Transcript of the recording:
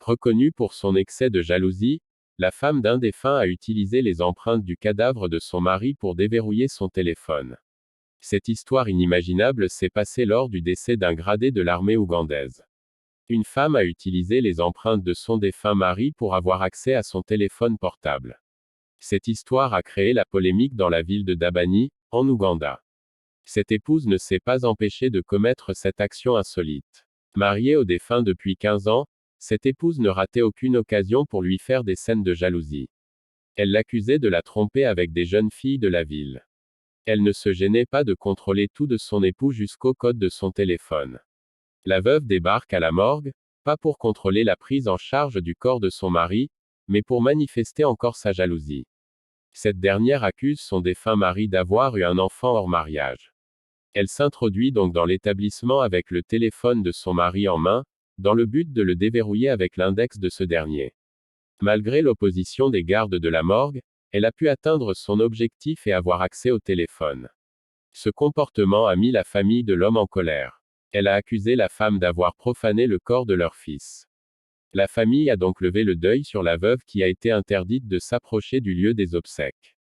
Reconnue pour son excès de jalousie, la femme d'un défunt a utilisé les empreintes du cadavre de son mari pour déverrouiller son téléphone. Cette histoire inimaginable s'est passée lors du décès d'un gradé de l'armée ougandaise. Une femme a utilisé les empreintes de son défunt mari pour avoir accès à son téléphone portable. Cette histoire a créé la polémique dans la ville de Dabani, en Ouganda. Cette épouse ne s'est pas empêchée de commettre cette action insolite. Mariée au défunt depuis 15 ans, cette épouse ne ratait aucune occasion pour lui faire des scènes de jalousie. Elle l'accusait de la tromper avec des jeunes filles de la ville. Elle ne se gênait pas de contrôler tout de son époux jusqu'au code de son téléphone. La veuve débarque à la morgue, pas pour contrôler la prise en charge du corps de son mari, mais pour manifester encore sa jalousie. Cette dernière accuse son défunt mari d'avoir eu un enfant hors mariage. Elle s'introduit donc dans l'établissement avec le téléphone de son mari en main, dans le but de le déverrouiller avec l'index de ce dernier. Malgré l'opposition des gardes de la morgue, elle a pu atteindre son objectif et avoir accès au téléphone. Ce comportement a mis la famille de l'homme en colère. Elle a accusé la femme d'avoir profané le corps de leur fils. La famille a donc levé le deuil sur la veuve qui a été interdite de s'approcher du lieu des obsèques.